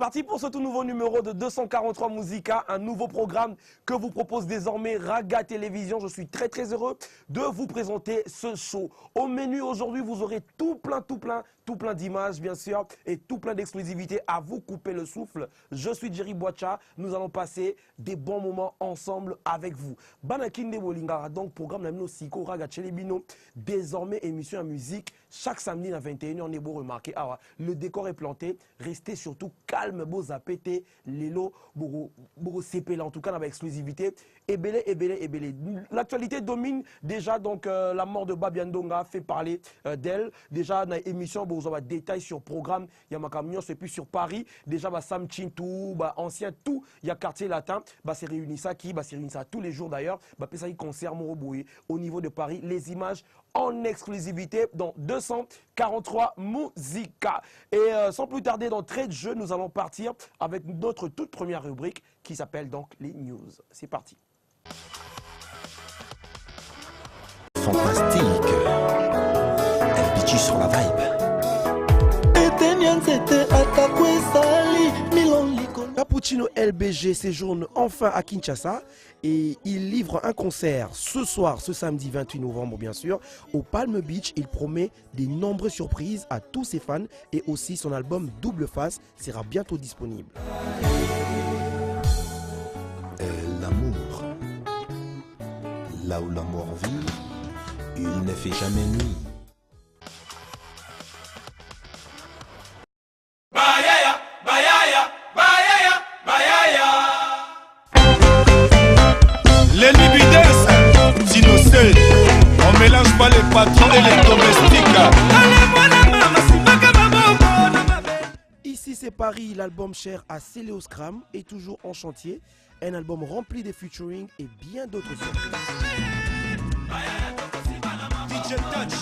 parti pour ce tout nouveau numéro de 243 Musica, un nouveau programme que vous propose désormais Raga Télévision. Je suis très heureux de vous présenter ce show. Au menu aujourd'hui, vous aurez tout plein d'images bien sûr et tout plein d'exclusivités à vous couper le souffle. Je suis Jerry Boacha, nous allons passer des bons moments ensemble avec vous. Banakinde Wolingara, donc programme Namino Siko Raga Chelebino, désormais émission à musique chaque samedi à 21h. On est beau remarquer, le décor est planté, restez surtout calme, beau zapété, lelo, beau CP là en tout cas dans l'exclusivité. Ebele. L'actualité domine déjà, donc la mort de Babiandonga fait parler d'elle. Déjà dans l'émission, vous avez des détails sur programme, il y a ma camion, c'est plus sur Paris. Déjà, Sam Chintou, ancien tout, il y a quartier latin, c'est réuni ça tous les jours d'ailleurs. Ça y concert Moroboué au niveau de Paris. Les images en exclusivité dans 243 Musica. Et sans plus tarder, d'entrée de jeu, nous allons partir avec notre toute première rubrique qui s'appelle donc les news. C'est parti. Fantastique. LBG sur la vibe. Cappuccino LBG séjourne enfin à Kinshasa et il livre un concert ce soir, ce samedi 28 novembre bien sûr, au Palm Beach. Il promet de nombreuses surprises à tous ses fans et aussi son album Double Face sera bientôt disponible. L'amour. Là où l'amour vit, il ne fait jamais nuit. Les Libidens, Sinocé, on mélange pas les patrons et les domestiques. Ici c'est Paris, l'album cher à Céléo Scram est toujours en chantier. Un album rempli de featuring et bien d'autres surprises. DJ Touch.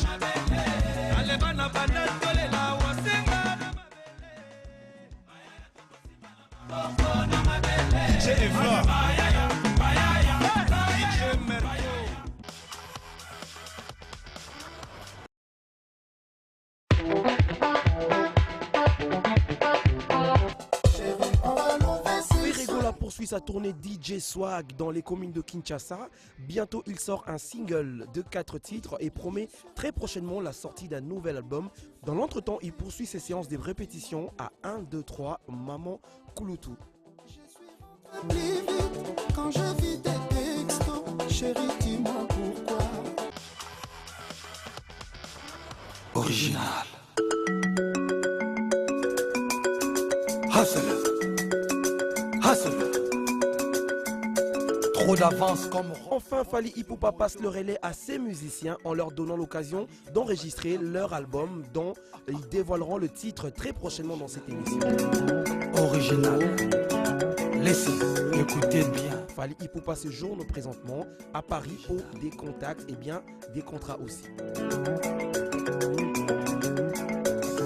DJ Evra. DJ Merco. Ferregola poursuit sa tournée DJ Swag dans les communes de Kinshasa. Bientôt, il sort un single de 4 titres et promet très prochainement la sortie d'un nouvel album. Dans l'entretemps, il poursuit ses séances de répétition à 1, 2, 3, Maman Kouloutou. Quand je vis des textos, chérie, dis-moi pourquoi. Original. Hustle. Trop d'avance comme... Enfin, Fally Ipupa passe le relais à ses musiciens en leur donnant l'occasion d'enregistrer leur album dont ils dévoileront le titre très prochainement dans cette émission. Original. Laissez, écoutez bien. Fally Ipupa séjourne présentement à Paris pour des contacts et bien des contrats aussi.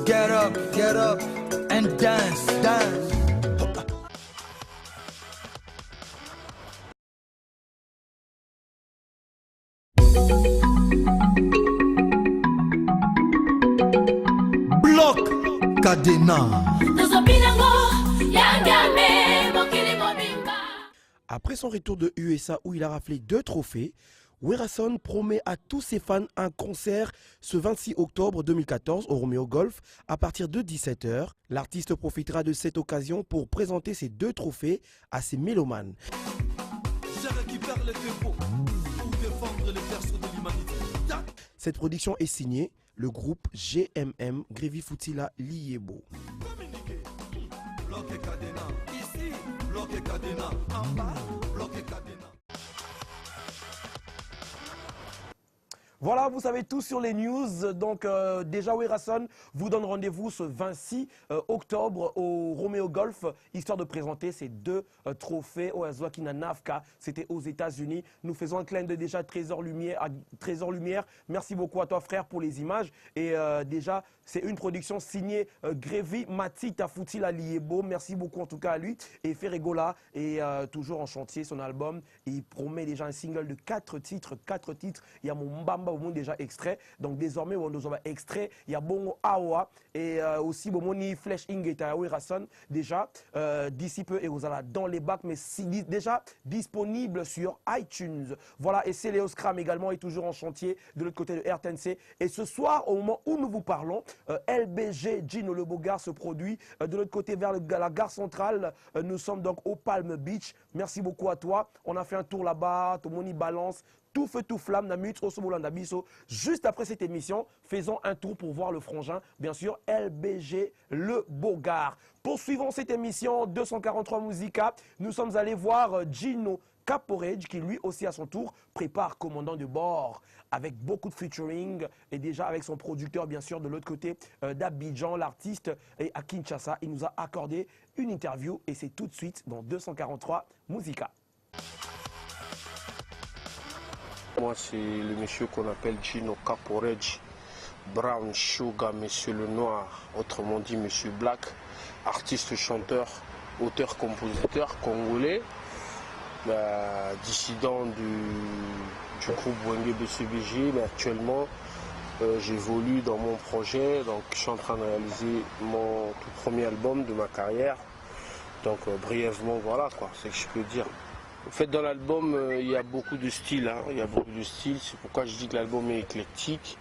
Get up and dance. Bloc Cadena. Après son retour de USA où il a raflé 2 trophées, Werason promet à tous ses fans un concert ce 26 octobre 2014 au Romeo Golf à partir de 17 h. L'artiste profitera de cette occasion pour présenter ses 2 trophées à ses mélomanes. Cette production est signée le groupe GMM Grévi Foutila Liebo. Voilà, vous savez tout sur les news. Donc déjà Werason vous donne rendez-vous ce 26 octobre au Romeo Golf, histoire de présenter ces 2 trophées au Azwakina Nafka. C'était aux États-Unis. Nous faisons un clin d'œil déjà à Trésor Lumière. Merci beaucoup à toi frère pour les images. Et déjà, c'est une production signée Grévi Matita Foutila Liebo. Merci beaucoup en tout cas à lui. Et Ferregola est toujours en chantier son album. Et il promet déjà un single de 4 titres. Il y a mon Mbamba Bamba au monde déjà extrait. Donc désormais on nous a extrait. Il y a Bongo Awa et aussi Bomoni Flesh Ingeta Rason déjà d'ici peu et vous allez dans les bacs, mais déjà disponible sur iTunes. Voilà, et Céléos Cram également est toujours en chantier de l'autre côté de RTNC. Et ce soir, au moment où nous vous parlons, LBG Gino Le Bogard se produit de l'autre côté vers la gare centrale. Nous sommes donc au Palm Beach. Merci beaucoup à toi. On a fait un tour là-bas, Tomoni Balance. Tout feu, tout flamme, Namut, Osobolanda Bisso. Juste après cette émission, faisons un tour pour voir le frangin, bien sûr, LBG Le Bogard. Poursuivons cette émission 243 Musica. Nous sommes allés voir Gino Caporedge, qui lui aussi à son tour prépare commandant de bord avec beaucoup de featuring et déjà avec son producteur bien sûr de l'autre côté d'Abidjan, l'artiste, et à Kinshasa. Il nous a accordé une interview et c'est tout de suite dans 243 Musica. Moi, c'est le monsieur qu'on appelle Gino Caporedge, Brown Sugar, monsieur le noir, autrement dit monsieur Black, artiste, chanteur, auteur, compositeur congolais, dissident du groupe Wenge BCBG, mais actuellement j'évolue dans mon projet, donc je suis en train de réaliser mon tout premier album de ma carrière. Donc brièvement, voilà quoi, c'est ce que je peux dire. En fait, dans l'album, il y a beaucoup de styles, hein. Il y a beaucoup de styles, c'est pourquoi je dis que l'album est éclectique.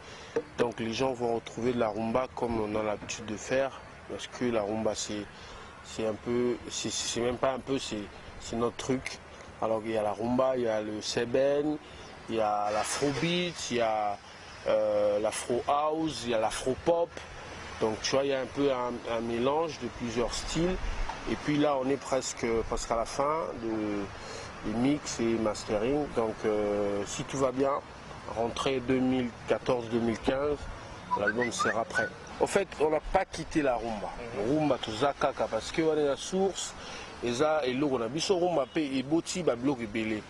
Donc les gens vont retrouver de la rumba comme on a l'habitude de faire, parce que la rumba c'est un peu, c'est même pas un peu, c'est notre truc. Alors il y a la rumba, il y a le seben, il y a l'afrobeat, il y a l'afro house, il y a l'afro pop. Donc tu vois, il y a un peu un mélange de plusieurs styles. Et puis là, on est presque à la fin des mix et mastering. Donc si tout va bien, rentrée 2014-2015, l'album sera prêt. En fait, on n'a pas quitté la rumba. Rumba tout ça kaka parce qu'on est la source. Et ça, et là, on a biso rumba et boti ba bloc et belé.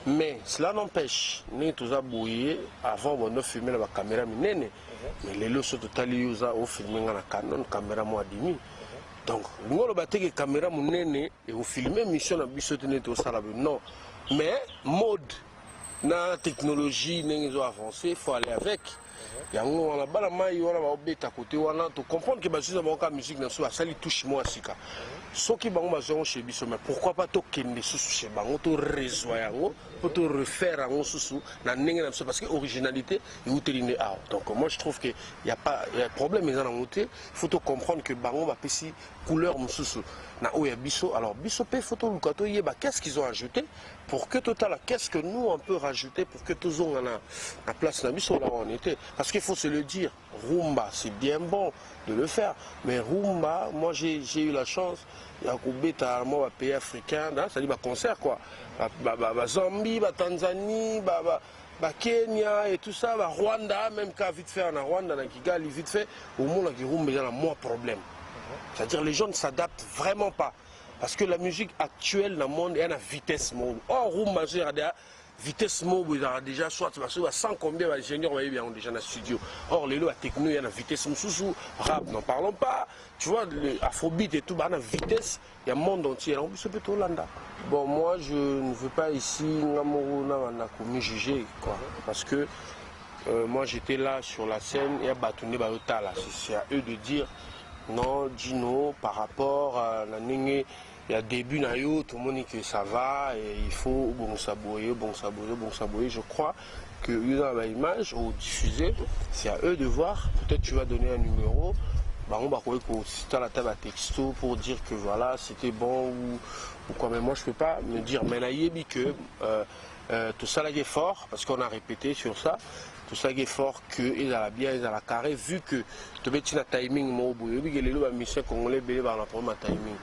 Mais cela n'empêche, nous tous a bouillé avant on a filmé la caméra minene. Mais les leçons total usa au filmé na Canon caméra moi demi. Donc, nous avons battu la caméra minene et au filmé mission na biso tenait au salabe. Non, mais mode, na technologie, nous avons avancé, il faut aller avec. Il y a un balama, il y a un bête à côté, tu comprends que la musique n'a pas sali touche moi sika. Ce qui est chez Bisso, mais pourquoi pas toquer les sous chez Bango, tu réseau pour te refaire un sous parce que l'originalité est utilisée. Donc moi je trouve qu'il n'y a pas de problème, il faut comprendre que Bango va passer couleur sous na oya Bisso. Alors Bisso pe photo lukato yeba qu'est-ce qu'ils ont ajouté pour que total qu'est-ce que nous on peut rajouter pour que tous on a la place na Bisso là où on était. Parce qu'il faut se le dire, rumba c'est bien bon de le faire, mais rumba, moi j'ai eu la chance, il y a un pays africain, ça dit concert quoi, Zambie, Tanzanie, Kenya et tout ça, Rwanda, même quand vite fait en Rwanda, dans Kigali, vite fait, au monde qui rumba il y a moins problème. C'est-à-dire les gens ne s'adaptent vraiment pas. Parce que la musique actuelle dans le monde, il y a une vitesse. Or, rumba, il y a une vitesse mobile, il y a déjà soit sans combien d'ingénieurs ont déjà dans le studio. Or, les lois techno, il y a une vitesse sous rap, n'en parlons pas. Tu vois, l'afrobeat et tout, il y a une vitesse, il y a un monde entier. En plus, c'est plutôt Hollanda. Bon, moi, je ne veux pas ici, me juger, quoi. Parce que moi, j'étais là sur la scène, et c'est à eux de dire. Non, Gino, par rapport à la ligne, il y a début, tout le monde dit que ça va, et il faut bon sabouer. Je crois que l'image ou diffuser, c'est à eux de voir. Peut-être tu vas donner un numéro, on va à la table à texto pour dire que voilà, c'était bon ou quoi. Mais moi, je ne peux pas me dire, mais là, il y a que tout ça là est fort, parce qu'on a répété sur ça. Tout ça est fort que ils ont bien, ils ont la carré vu que tu mets un timing moi au les lois mission congolais belé par la première timing.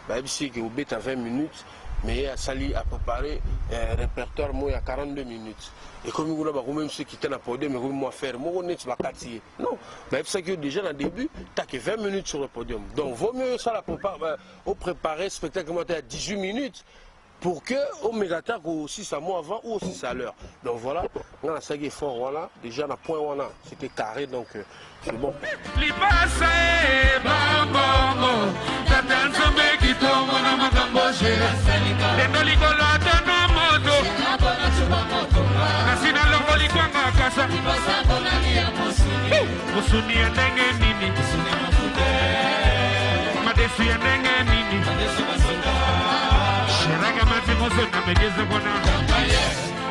Bah c'est que au bête à 20 minutes mais à sali à préparer un répertoire moi il y a 42 minutes. Et comme vous là même ceux qui étaient à podium mais moi faire moi on est pas quartier. Non, bah c'est que déjà au début tu as que 20 minutes sur le podium. Donc vaut mieux ça la préparer spectacle à 18 minutes. Pour que on me attaque aussi à moi avant ou aussi à l'heure. Donc voilà, on a ça qui est fort, voilà. Déjà, on a point, voilà. C'était carré, donc c'est bon. Moto. makasa musuni ya ndenge nini madesu ya ndenge nini shiraga mati muso na megeze kona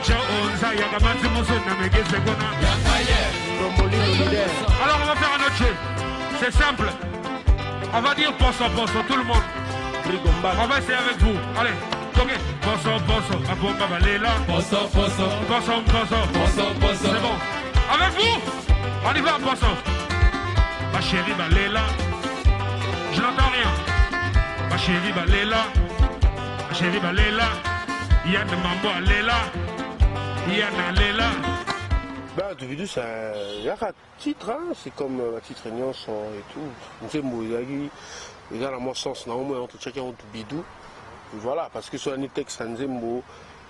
jo onza yaga mati muso na megeze kona. Alors on va faire un autre jeu, c'est simple, on va dire posso tout le monde, on va essayer avec vous, allez. Ok, posso, à bomba balela. Posso. C'est bon. Avec vous, on y va, posso. Ma chérie balela. Je n'entends rien. Ma chérie balela. Yann Mambo alela. Yann alela. Bah, Doubidou, il y a un titre, hein? C'est comme la titre Réunion et tout. On sait, il y a la sens, normalement, entre chacun au Doubidou. Voilà, parce que sur un texte,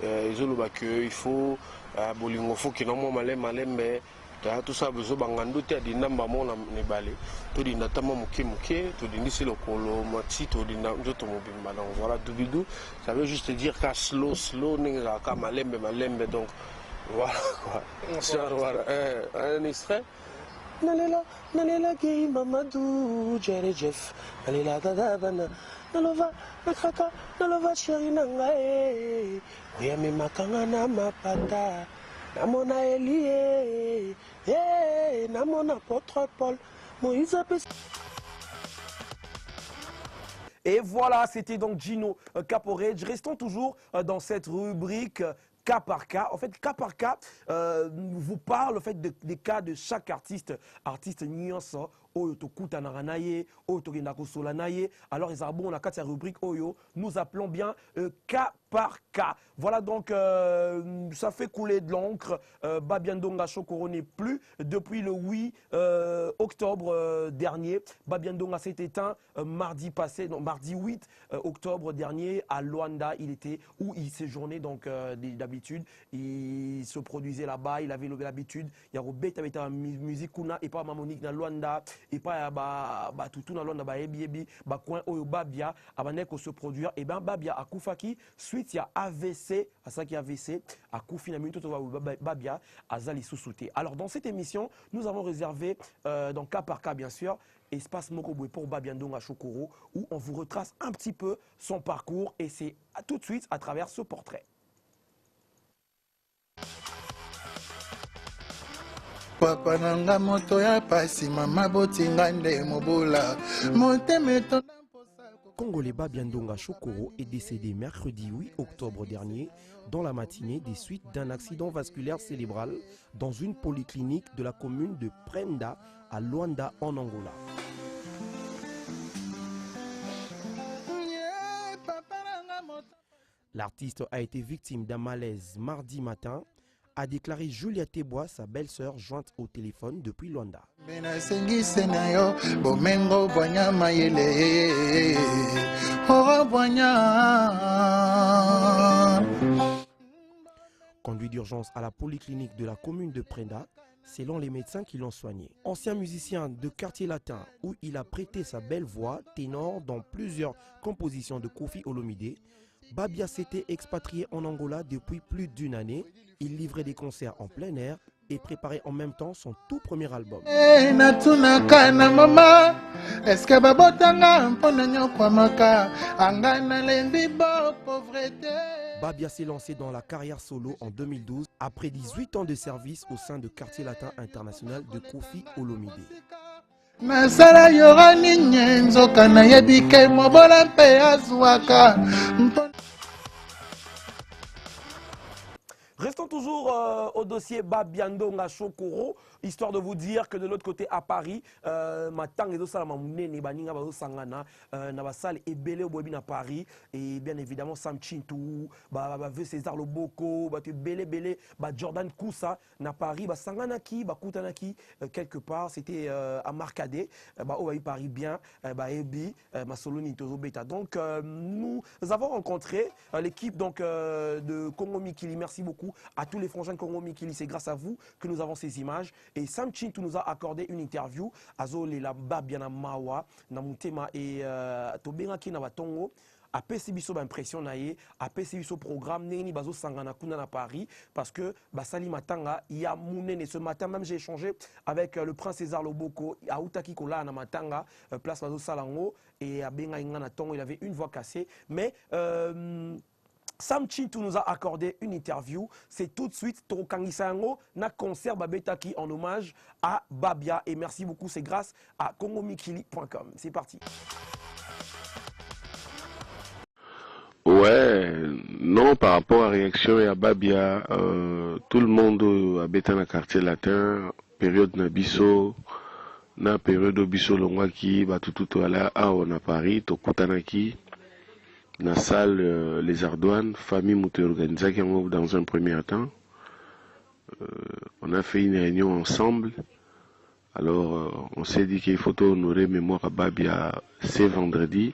il faut bolingo faut que non malem mais tout ça besoin bangando te di namba mona ne balé to di natama muke to di nisi lokolo mati to di njoto mobimba. Donc voilà, Doubidou, ça veut juste dire qu'à slow ninga ka malembe donc voilà quoi. Voilà, un extrait. Nalela gay Mamadou Jerry Jeff nalela dadabana nalova nakaka nalova chéri nangae oyame makanga na mapata namona Elie namona apôtre Paul Moïse apes. Et voilà, c'était donc Gino Caporage. Restons toujours dans cette rubrique cas par cas. En fait, cas par cas vous parle en fait, des cas de chaque artiste. Artiste nyonso, oyo tokuta na naye, oyo tokenda kosola naye. Alors, les arbons, on a quatre rubrique oyo. Nous appelons bien cas par cas. Voilà donc, ça fait couler de l'encre. Babiandonga Chokoro n'est plus depuis le 8 octobre dernier. Babiandonga s'est éteint mardi passé, non, mardi 8 octobre dernier à Luanda. Il était où il séjournait donc d'habitude. Il se produisait là-bas. Il avait l'habitude. Il y a Robert avec la musique kuna et pas Mamonique dans Luanda et pas tout dans Luanda ebi coin oyo Babia abanek se produire et ben Babia a Koufaki suite il y a AVC à ça qui AVC à Koufi na minute Babia Azali Sousouté. Alors dans cette émission nous avons réservé dans cas par cas bien sûr espace Mokoboué pour Babiandonga Chokoro où on vous retrace un petit peu son parcours et c'est tout de suite à travers ce portrait. Papa nanga moto ya pasi mama botinga nde mobola motemeto. Congolais Babiandonga Chokoro est décédé mercredi 8 octobre dernier dans la matinée des suites d'un accident vasculaire cérébral dans une polyclinique de la commune de Prenda à Luanda en Angola. L'artiste a été victime d'un malaise mardi matin, a déclaré Julia Tebois, sa belle-sœur, jointe au téléphone depuis Luanda. Conduit d'urgence à la polyclinique de la commune de Prenda, selon les médecins qui l'ont soigné. Ancien musicien de quartier latin où il a prêté sa belle voix, ténor dans plusieurs compositions de Koffi Olomide, Babia s'était expatrié en Angola depuis plus d'une année. Il livrait des concerts en plein air et préparait en même temps son tout premier album. Babia s'est lancé dans la carrière solo en 2012 après 18 ans de service au sein de Quartier Latin International de Koffi Olomide. Restons toujours au dossier Babiandonga Chokoro, histoire de vous dire que de l'autre côté à Paris, matang ezo sala mamunene baninga bazo sangana na basale ebele obobi na Paris et bien évidemment Sam Chintou, veut César Loboko, te belé Jordan Koussa na Paris ba sangana ki ba kutana ki quelque part, c'était à Marcadet, obayi Paris bien, ebi ma soloni tozo beta. Donc nous avons rencontré l'équipe donc de Congo Mikili. Merci beaucoup à tous les frangins de Congo Mikili, c'est grâce à vous que nous avons ces images. Et Sam Chintou nous a accordé une interview. Azo le la Babiana Mawa, na mutema et Tobenga ki na batongo. apesi biso impression na ye, apesi biso programme neni bazo sangana kuna na Paris parce que basali matanga ya munene. Ce matin même j'ai échangé avec le prince César Loboko autaki kola na matanga place bazo salango et abenga ingana tongo, il avait une voix cassée mais Sam Chintu nous a accordé une interview. C'est tout de suite Tokangisango na concert Babetaki en hommage à Babia. Et merci beaucoup, c'est grâce à kongomikili.com. C'est parti. Ouais, non, par rapport à la réaction à Babia, tout le monde habite dans le quartier latin, période Nabiso, na période Biso Longwaki, tout à l'heure, on a Paris, Tokutanaki. La salle Les Ardoines, famille Mouté organisée dans un premier temps. On a fait une réunion ensemble. Alors on s'est dit qu'il faut honorer mémoire à Babia ce vendredi.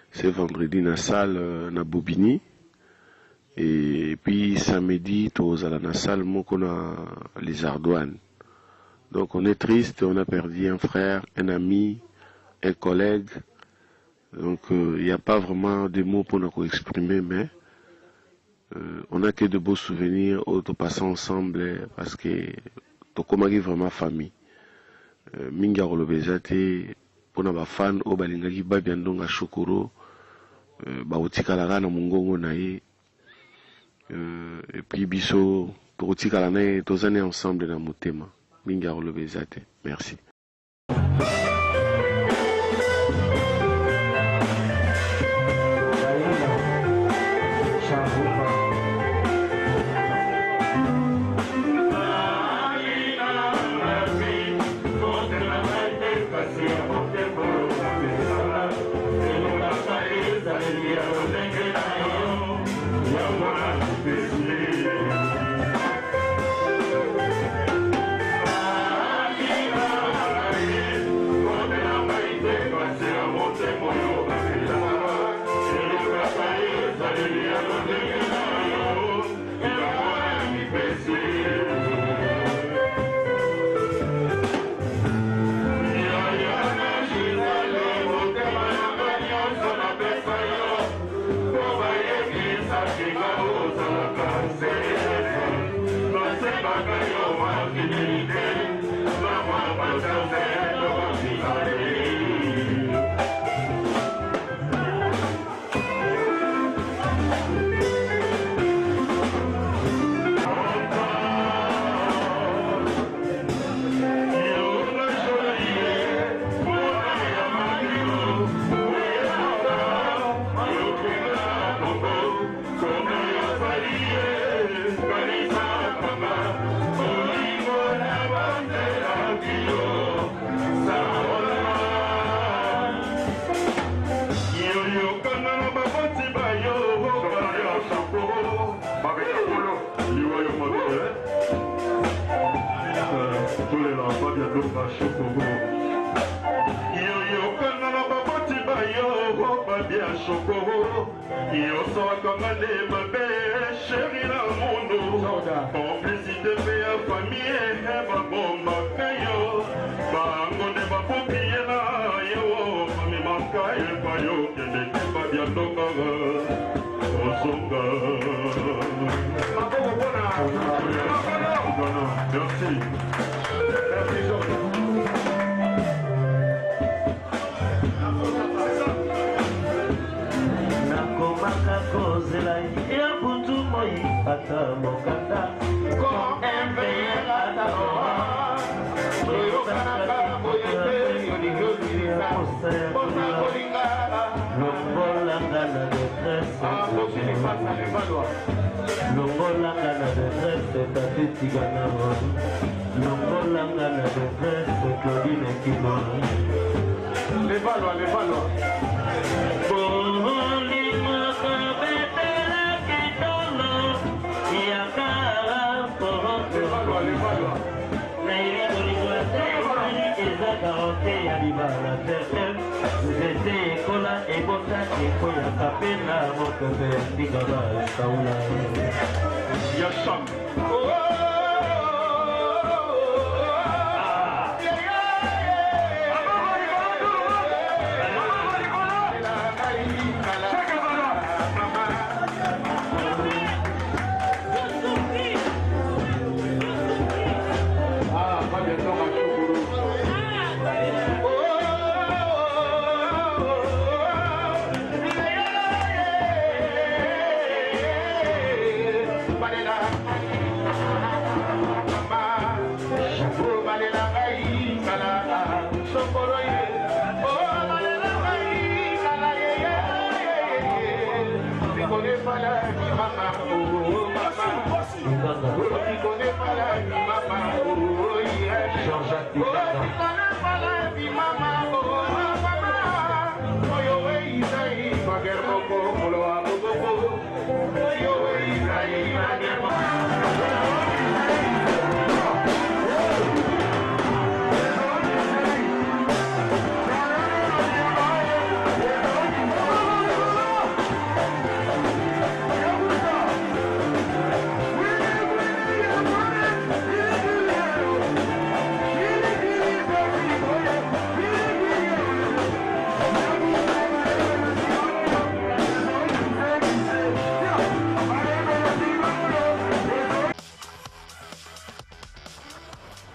C'est vendredi dans la salle na Bobigny. Et puis samedi, tous à la salle Mokona Les Ardoines. Donc on est triste, on a perdu un frère, un ami, un collègue. Donc il n'y a pas vraiment de mots pour nous exprimer, mais on n'a que de beaux souvenirs au passant ensemble parce que Tokomagi vraiment famille. Minga Rolobezate, pour nos fans, au Balingaki Babiandonga Shokoro, Baotikalaga na Mungongo Nae, et puis Biso, Totikalanae, tous années ensemble dans Motema. Minga Rolobezate. Merci.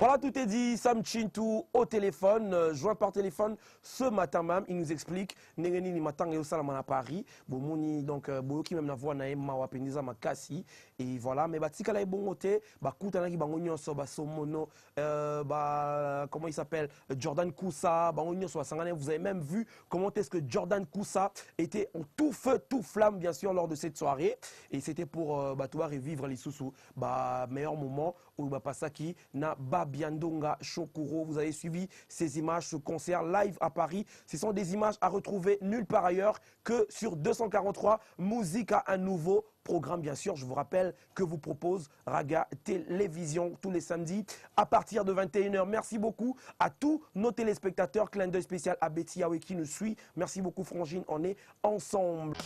Voilà, tout est dit. Sam Chintou au téléphone, joint par téléphone ce matin même. Il nous explique Nengeni ni matin et au Salamana Paris. Bomoni donc Boyoki même na voix na Emma Wapendiza Makasi. Et voilà, mais batika la bon côté, Kutana ki bangonyo so Somono, comment il s'appelle, Jordan Koussa, bangonyo so Sangane. Vous avez même vu comment est-ce que Jordan Koussa était en tout feu, tout flamme bien sûr lors de cette soirée. Et c'était pour pouvoir revivre les sous meilleur moment où Pasaki na Babiandonga Shokuro. Vous avez suivi ces images, ce concert live à Paris. Ce sont des images à retrouver nulle part ailleurs que sur 243 Musica, un nouveau programme bien sûr. Je vous rappelle que vous propose Raga Télévision tous les samedis à partir de 21 h. Merci beaucoup à tous nos téléspectateurs. Clin d'œil spécial à Betty Yahweh qui nous suit. Merci beaucoup Frangine, on est ensemble.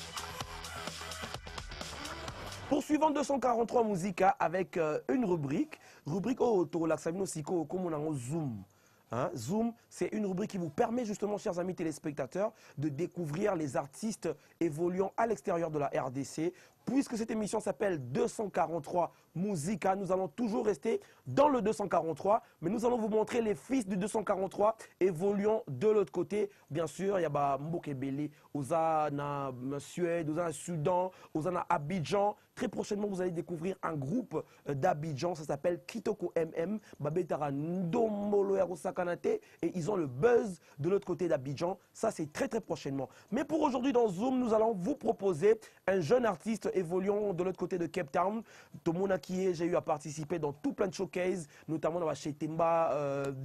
Poursuivant 243 Musica avec une rubrique Tolaxamino Siko comme on a Zoom. Hein, Zoom, c'est une rubrique qui vous permet justement, chers amis téléspectateurs, de découvrir les artistes évoluant à l'extérieur de la RDC. Puisque cette émission s'appelle 243 Musica, nous allons toujours rester dans le 243, mais nous allons vous montrer les fils du 243 évoluant de l'autre côté. Bien sûr, il y a Mbokebele, Ozana Suède, Ozana Soudan, Ozana Abidjan. Très prochainement, vous allez découvrir un groupe d'Abidjan, ça s'appelle Kitoko MM, Babetara Ndomolo Sakanate, et ils ont le buzz de l'autre côté d'Abidjan. Ça, c'est très très prochainement. Mais pour aujourd'hui, dans Zoom, nous allons vous proposer un jeune artiste évoluant de l'autre côté de Cape Town. Tomona Kie, j'ai eu à participer dans tout plein de showcases, notamment dans chez Temba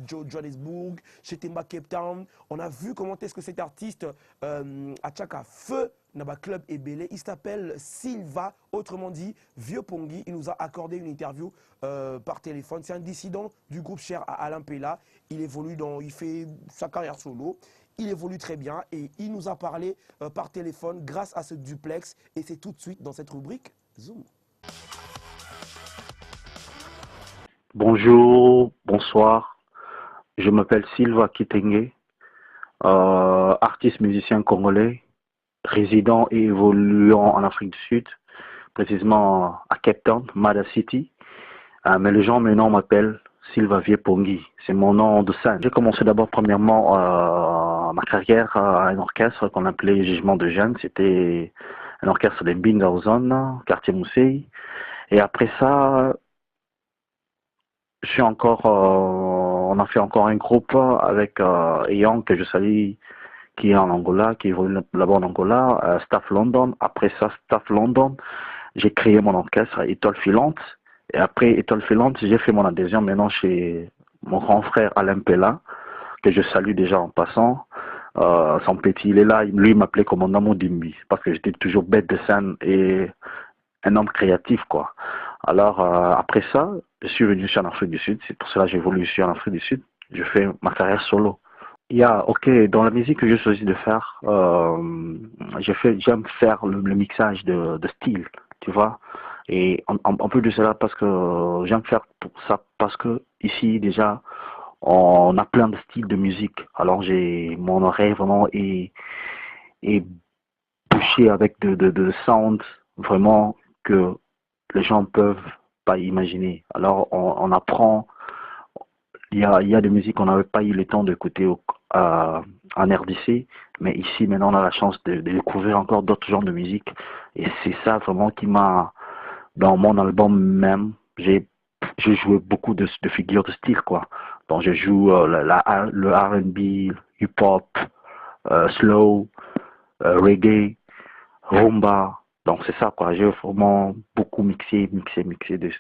Johannesburg, chez Temba Cape Town. On a vu comment est-ce que cet artiste a tchaka feu dans le club Ebele. Il s'appelle Silva, autrement dit Vieux Pongi. Il nous a accordé une interview par téléphone. C'est un dissident du groupe cher à Alain Pella. Il fait sa carrière solo. Il évolue très bien et il nous a parlé par téléphone grâce à ce duplex. Et c'est tout de suite dans cette rubrique Zoom. Bonjour, bonsoir. Je m'appelle Silva Kitenge, artiste musicien congolais, résident et évoluant en Afrique du Sud, précisément à Cape Town, Mada City. Mais les gens maintenant m'appellent Silva Vieux Pongi, c'est mon nom de scène. J'ai commencé d'abord premièrement ma carrière à un orchestre qu'on appelait Jugement de Jeunes. C'était un orchestre de Bindauzon, quartier Moussei. Et après ça, je suis encore, on a fait encore un groupe avec Eyan que je salue, qui est en Angola, qui évolue là-bas en Angola, Staff London. Après ça, Staff London, j'ai créé mon orchestre Étoile Filante. Et après Étoile Filante, j'ai fait mon adhésion maintenant chez mon grand frère Alain Pella, que je salue déjà en passant. Son petit, il est là, lui il m'appelait commandant Modimbi, parce que j'étais toujours bête de scène et un homme créatif, quoi. Alors, après ça, je suis venu ici en Afrique du Sud. C'est pour cela que j'évolue ici en Afrique du Sud. Je fais ma carrière solo. Dans la musique que j'ai choisi de faire, j'aime faire le mixage de style, tu vois. Et en plus de cela, parce que j'aime faire ça, parce que ici, déjà, on a plein de styles de musique. Alors, mon oreille vraiment est bouchée avec de sounds vraiment que les gens peuvent pas imaginer. Alors, on apprend. Il y a des musiques qu'on n'avait pas eu le temps d'écouter en RDC, mais ici, maintenant, on a la chance de découvrir encore d'autres genres de musique. Et c'est ça vraiment qui m'a, dans mon album même, j'ai joué beaucoup de figures de style, quoi. Donc, je joue le R&B, hip-hop, slow, reggae, rumba, Donc c'est ça, quoi. J'ai vraiment beaucoup mixé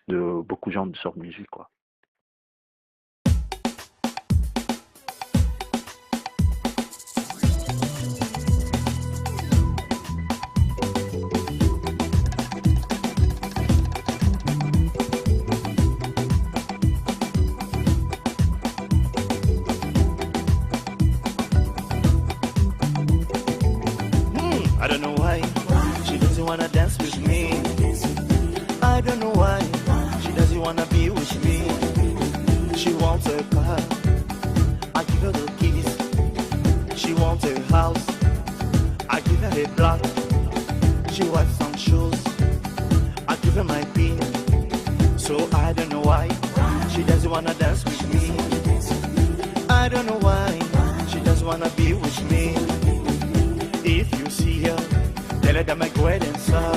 de beaucoup de genres de sortes de musique, quoi. I don't know why she doesn't wanna dance with me. I don't know why she doesn't wanna be with me. She wants a car, I give her the keys. She wants a house, I give her a block. She wants some shoes, I give her my pin. So I don't know why she doesn't wanna dance with me. I don't know why she doesn't wanna be with me. If you see her, tell her that my great answer.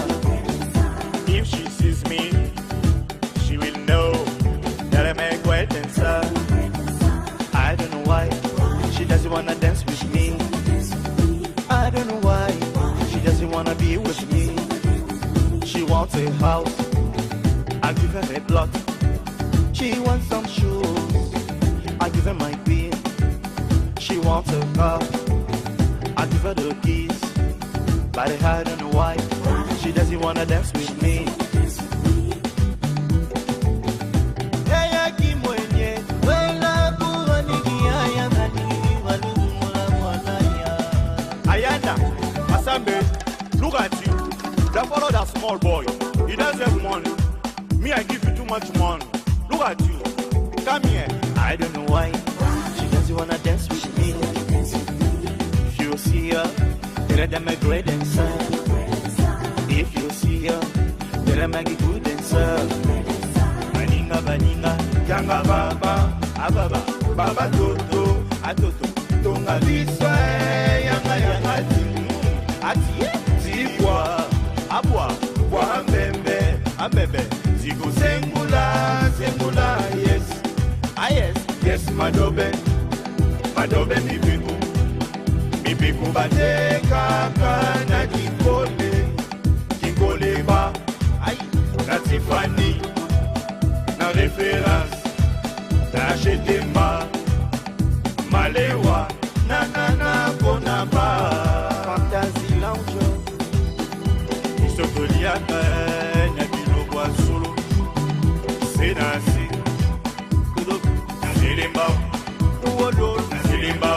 If she sees me, she will know that I'm a great answer. I don't know why she doesn't wanna dance with me. I don't know why she doesn't wanna be with me. She wants a house, I give her a block. She wants some shoes, I give her my pin. She wants a car, I give her the keys, but I don't know why she doesn't wanna dance with me. Ayanda, Asambe, look at you. Don't follow that small boy. He doesn't have money. Me, I give you too much money. Look at you. Come here. I don't know why she doesn't wanna dance with me. You see her, tell them a great dancer. If you see her, tell them a good dancer. Baninga, baninga, yanga baba, ababa, baba toto, atoto, tonga biswa, yanga yanga ati, zibwa, abwa, bwa mbembe, ambebe, zigo sengula, sengula, yes, ah yes, yes, madobe, madobe mibiku. Mibiku bate kaka na kikole, kikole ba, ay, na Tiffany, na référence, na Chetemba, Malewa, na Bonaba, Fantasy Lounge, Isotoliaka, na Bilobwa Solo, Senasi, Kudo, na Zelimba, Uodo, na Zelimba.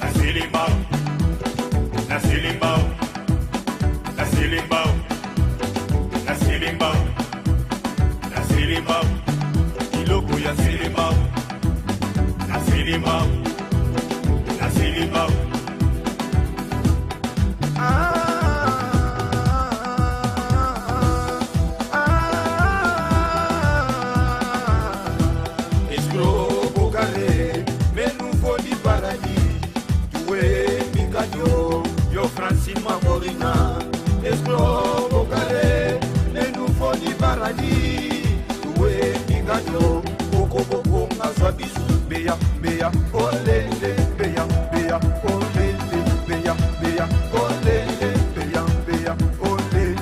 Nasilimbao, Nasilimbao, Nasilimbao, Nasilimbao, Nasilimbao, Iloko ya Silimbao, Nasilimbao, Nasilimbao. Escroc, Bocale, mais nous faut du paradis. Yo Francine Mamorina, Escroc, Bocale, mais nous faut du paradis. Toué, Picadio, Coco, Coco, Nazabisu, Béa, Béa, Olele, Béa, Béa, Olele, Béa, Béa, Olele, Béa, Béa, Olele.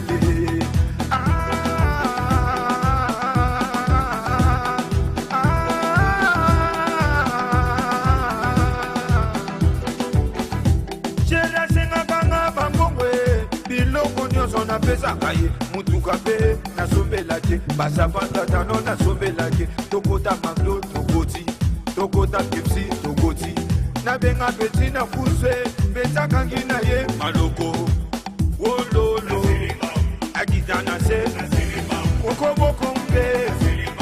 Na pesa kaye mutuka pe na sombela ke basavanda tano na sombela ke tokota maglo tokota kepsi tokoti na benga peti na kuse beta kangi na ye maloko wololo agidana se kokobo kombe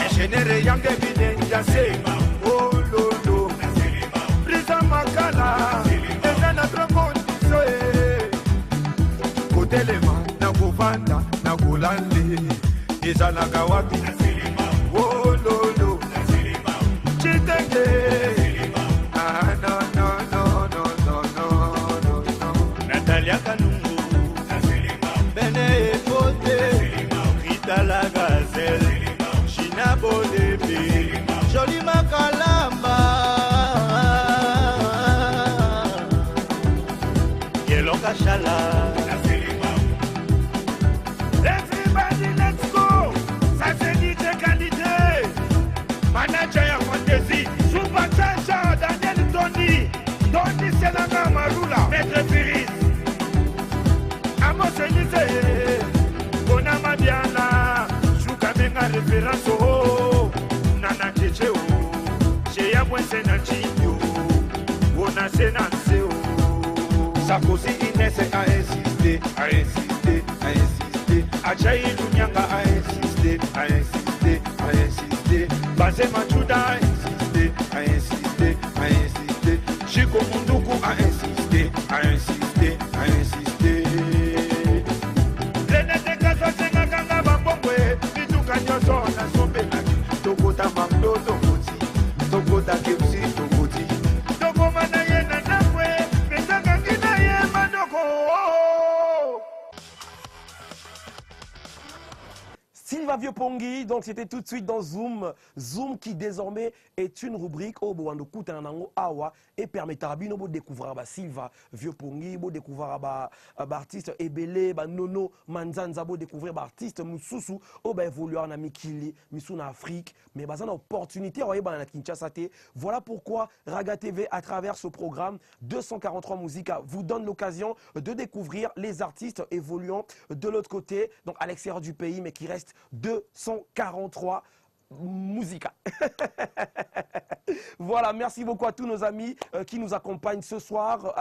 engenere yange bine jase wololo prisa makala eza na trokondiso kotelema Vanda na kulande izalaka wapi wololo chitenge no Natalia Kanungu Bene Pote Rita la Gazelle China Bodepi Joli Makalamba Yellow Kashala Maître Firis, Amos Elise, Bonama Diana, Chukamenga référence oh, Nana Tchéché oh, Chez Yamwese Nachinyo, Wona Senanse oh. Sarkozy Inès a insisté, a insisté, a insisté. Ajayi Lunyanga a insisté, a insisté, a insisté. Bazé Machuda a insisté, a insisté, a insisté. Chico Munduku a insisté, a insisté, a insisté. Renete Kaso Senga Kanga Bambongwe, Bituka Nyoso na Sombenaki. Tokota Mamdo Tokoti, Tokota Kepsi Tokoti. Tokomana Yena Nakwe, Betaka Kina Ye Manoko. Sylva Vieux-Pongi, donc c'était tout de suite dans Zoom. Zoom qui désormais est une rubrique au Boando Koutanango Awa et permettra à Bino de découvrir Sylva Vieux-Pongi, de découvrir artiste Ebele, Nono Manzanza, de découvrir artiste Moussoussou, au évoluer en Amikili, Missou en Afrique, mais une opportunité à Kinshasa. Voilà pourquoi Raga TV, à travers ce programme 243 Musica, vous donne l'occasion de découvrir les artistes évoluant de l'autre côté, donc à l'extérieur du pays, mais qui restent 243 Musica. Voilà, merci beaucoup à tous nos amis qui nous accompagnent ce soir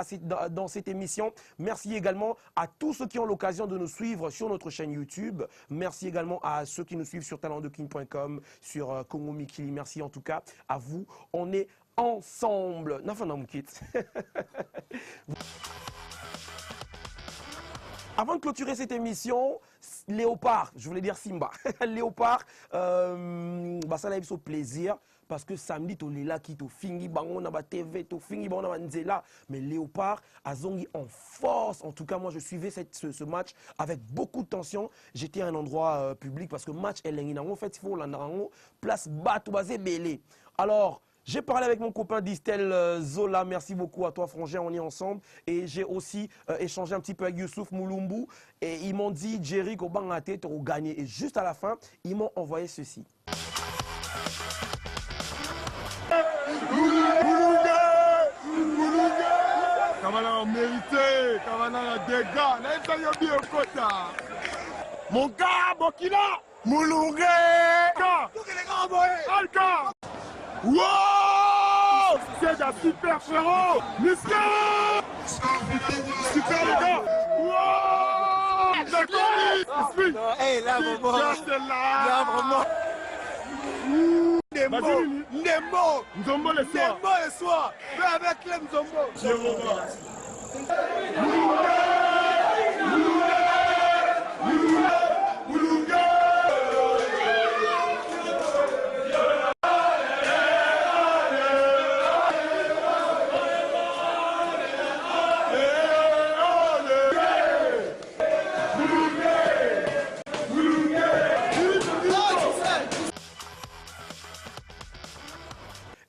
dans cette émission. Merci également à tous ceux qui ont l'occasion de nous suivre sur notre chaîne YouTube. Merci également à ceux qui nous suivent sur talentdeking.com, sur Congo Mikili. Merci en tout cas à vous. On est ensemble. Avant de clôturer cette émission, Léopard, je voulais dire Simba. Léopard, ça a été un plaisir parce que samedi, tu es là, qui te fingi, on a TV, tu fingi, on a Nzela. Mais Léopard a zongi en force. En tout cas, moi, je suivais ce match avec beaucoup de tension. J'étais à un endroit public parce que match est en fait, il faut l'en place Batouazé Belé. Alors, j'ai parlé avec mon copain Distel Zola, merci beaucoup à toi Frangin, on est ensemble. Et j'ai aussi échangé un petit peu avec Youssouf Moulumbu. Et ils m'ont dit, Jerry, qu'au Bangaté, tu as gagné. Et juste à la fin, ils m'ont envoyé ceci. Kamana mérité, Kamana dégâts, mon gars, Bokila, Moulungue, Alka. Wow! C'est un super frérot! Muscat! Super les gars! Wow! D'accord! Hey, là, vraiment! Là, vraiment! Nemo! Nzombo le soir! Nemo le soir! Fais avec les Nzombo!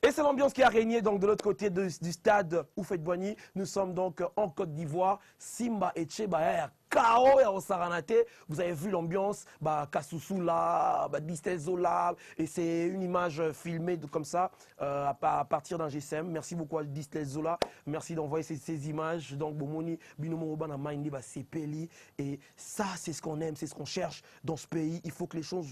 Et c'est l'ambiance qui a régné donc de l'autre côté du stade Oufet-Boigny. Nous sommes donc en Côte d'Ivoire. Simba et Tchebaer. K.O. et au Saranate, vous avez vu l'ambiance, Kasusu là, Distel Zola, et c'est une image filmée comme ça à partir d'un GSM. Merci beaucoup à Distel Zola, merci d'envoyer ces images. Donc, Bomoni, Binomo Robana Maindi, Sepeli, et ça, c'est ce qu'on aime, c'est ce qu'on cherche dans ce pays. Il faut que les choses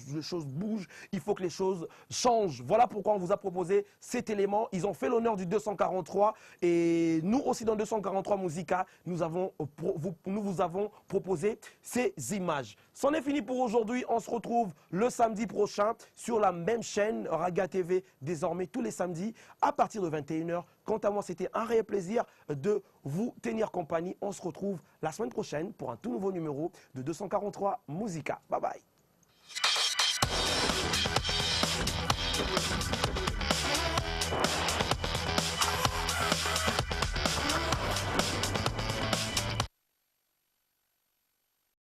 bougent, il faut que les choses changent. Voilà pourquoi on vous a proposé cet élément. Ils ont fait l'honneur du 243, et nous aussi dans 243 Musica, nous vous avons proposé ces images. C'en est fini pour aujourd'hui. On se retrouve le samedi prochain sur la même chaîne Raga TV, désormais tous les samedis à partir de 21h. Quant à moi, c'était un réel plaisir de vous tenir compagnie. On se retrouve la semaine prochaine pour un tout nouveau numéro de 243 Musica. Bye bye.